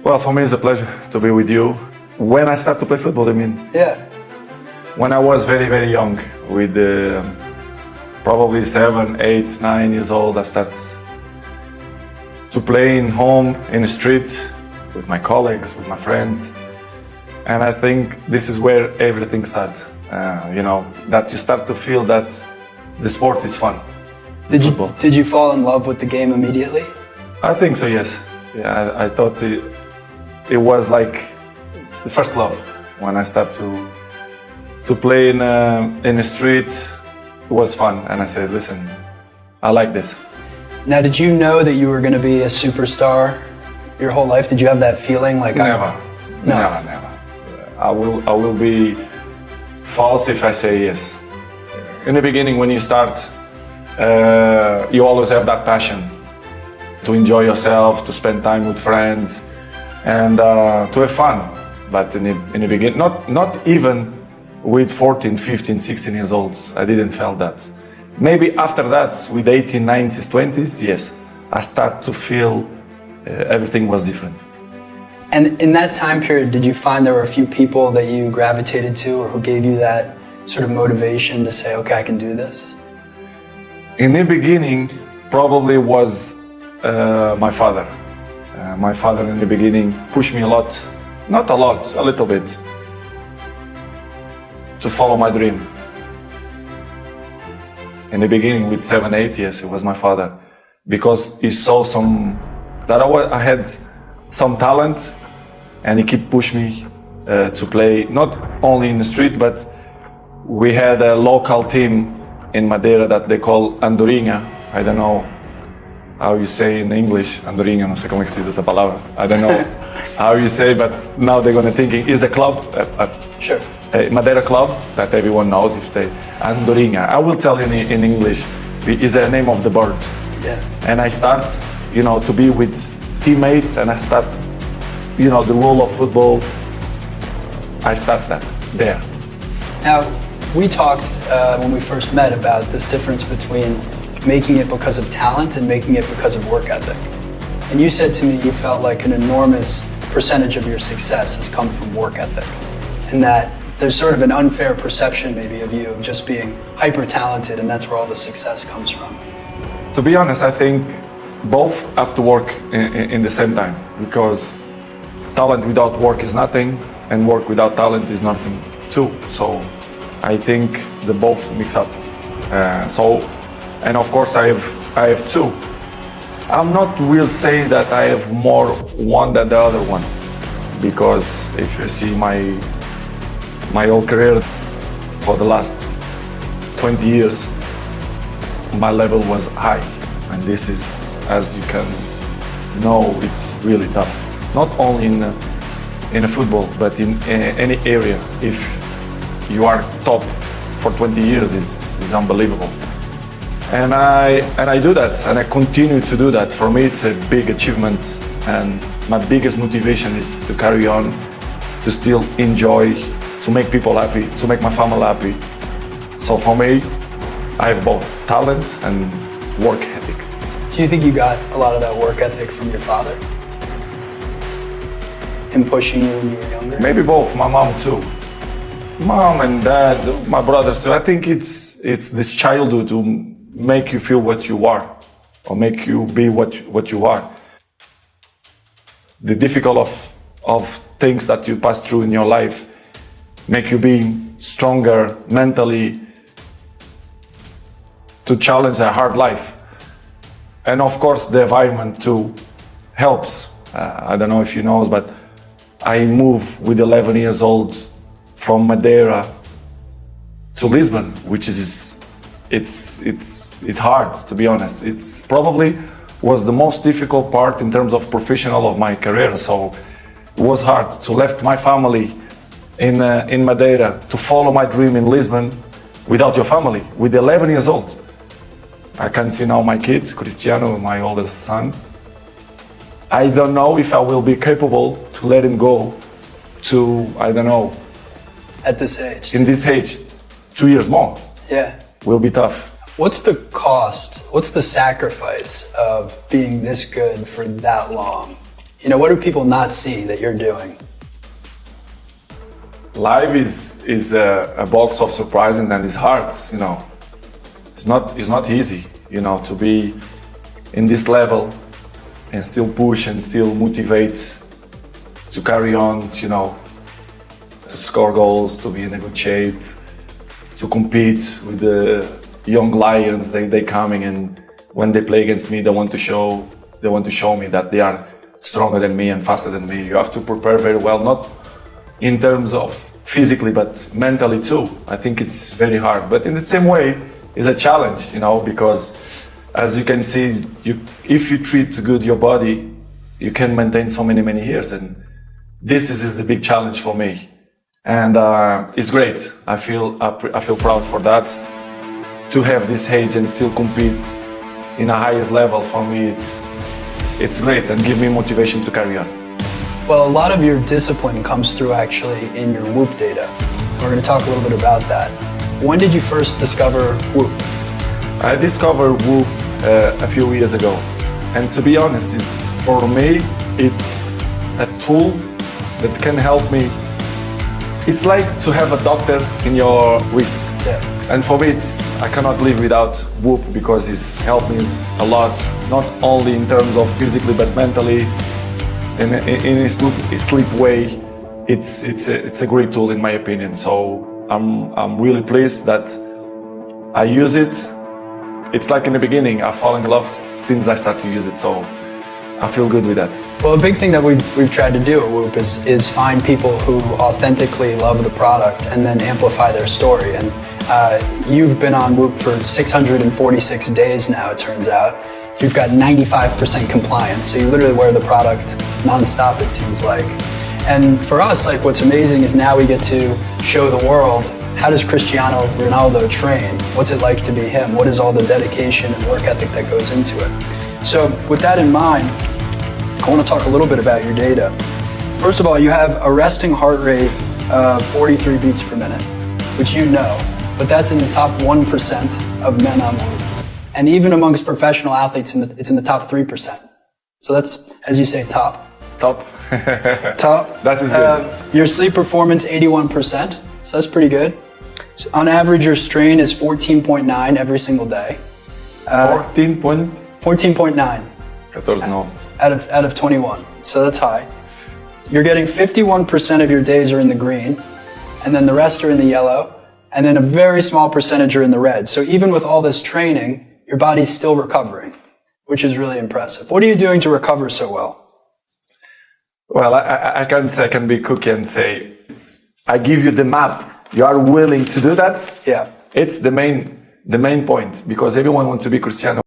Well, for me, it's a pleasure to be with you. When I start to play football, I mean? Yeah. When I was very, very young, with probably 7, 8, 9 years old, I started to play in home, in the street, with my colleagues, with my friends. And I think this is where everything starts. That you start to feel that the sport is fun. Did you fall in love with the game immediately? I think so, yes. Yeah, I thought it was like the first love when I started to play in the street. It was fun, and I said, listen, I like this. Now, did you know that you were going to be a superstar your whole life? Did you have that feeling like Never. I will be false if I say yes. In the beginning, when you start, you always have that passion to enjoy yourself, to spend time with friends, and to have fun. But in the beginning, not even with 14, 15, 16 years old, I didn't feel that. Maybe after that, with 18, 19s, 20s, yes, I start to feel everything was different. And in that time period, did you find there were a few people that you gravitated to or who gave you that sort of motivation to say, okay, I can do this? In the beginning, probably was my father. My father in the beginning pushed me a lot, not a lot, a little bit, to follow my dream. In the beginning, with 7, 8 years, it was my father, because he saw I had some talent, and he kept pushing me to play, not only in the street, but we had a local team in Madeira that they call Andorinha. I don't know how you say in English, Andorinha, no sé cómo existe esa palabra. I don't know how you say, but now they're gonna think it's a club, Sure. a Madeira club that everyone knows if they, Andorinha. I will tell you in English, is the name of the bird. Yeah. And I start, to be with teammates, and I start, the role of football, I start that there. Now, we talked when we first met about this difference between making it because of talent and making it because of work ethic. And you said to me you felt like an enormous percentage of your success has come from work ethic, and that there's sort of an unfair perception maybe of you of just being hyper talented, and that's where all the success comes from. To be honest, I think both have to work in the same time, because talent without work is nothing, and work without talent is nothing too. So I think the both mix up. And of course I have two. I'm not will say that I have more one than the other one, because if you see my whole career for the last 20 years, my level was high, and this is, as you can know, it's really tough. Not only in a football, but in any area. If you are top for 20 years, is unbelievable. And I do that, and I continue to do that. For me, it's a big achievement, and my biggest motivation is to carry on, to still enjoy, to make people happy, to make my family happy. So for me, I have both talent and work ethic. Do you think you got a lot of that work ethic from your father? Him pushing you when you were younger? Maybe both, my mom too. Mom and dad, my brothers too. I think it's this childhood to make you feel what you are, or make you be what you are. The difficult of things that you pass through in your life make you be stronger mentally to challenge a hard life. And of course the environment too helps. I don't know if you know, but I moved with 11 years old from Madeira to Lisbon, which is it's hard, to be honest. It's probably was the most difficult part in terms of professional of my career. So it was hard to left my family in Madeira to follow my dream in Lisbon without your family, with 11 years old. I can see now my kids, Cristiano, my oldest son. I don't know if I will be capable to let him go to, I don't know. At this age? In this age, 2 years more. Yeah. Will be tough. What's the cost, what's the sacrifice of being this good for that long? You know, what do people not see that you're doing? Life is a box of surprises and it's hard, you know. It's not easy, you know, to be in this level and still push and still motivate to carry on, you know, to score goals, to be in a good shape, to compete with the young lions. They coming, and when they play against me, they want to show me that they are stronger than me and faster than me. You have to prepare very well, not in terms of physically, but mentally too. I think it's very hard, but in the same way, it's a challenge, you know, because as you can see, if you treat good your body, you can maintain so many years, and this is the big challenge for me, and it's great. I feel proud for that. To have this age and still compete in a highest level, for me, it's great and give me motivation to carry on. Well, a lot of your discipline comes through actually in your Whoop data. We're going to talk a little bit about that. When did you first discover Whoop? I discovered Whoop a few years ago, and to be honest, for me, it's a tool that can help me. It's like to have a doctor in your wrist. Yeah. And for me, I cannot live without Whoop because it's helped me a lot, not only in terms of physically, but mentally. In a sleep way, it's a great tool in my opinion. So I'm really pleased that I use it. It's like in the beginning, I fall in love since I started to use it. So I feel good with that. Well, a big thing that we've tried to do at Whoop is find people who authentically love the product and then amplify their story. And you've been on Whoop for 646 days now, it turns out. You've got 95% compliance, so you literally wear the product nonstop, it seems like. And for us, like, what's amazing is now we get to show the world, how does Cristiano Ronaldo train? What's it like to be him? What is all the dedication and work ethic that goes into it? So with that in mind, I want to talk a little bit about your data. First of all, you have a resting heart rate of 43 beats per minute, which you know, but that's in the top 1% of men on Whoop. And even amongst professional athletes, it's in the top 3%. So that's, as you say, top. Top. Top. That is good. Your sleep performance, 81%. So that's pretty good. So on average, your strain is 14.9 every single day. 14.9. 14.9. No. Out of 21. So that's high. You're getting 51% of your days are in the green, and then the rest are in the yellow, and then a very small percentage are in the red. So even with all this training, your body's still recovering, which is really impressive. What are you doing to recover so well? Well, I can be cookie and say, I give you the map. You are willing to do that? Yeah. It's the main point, because everyone wants to be Cristiano.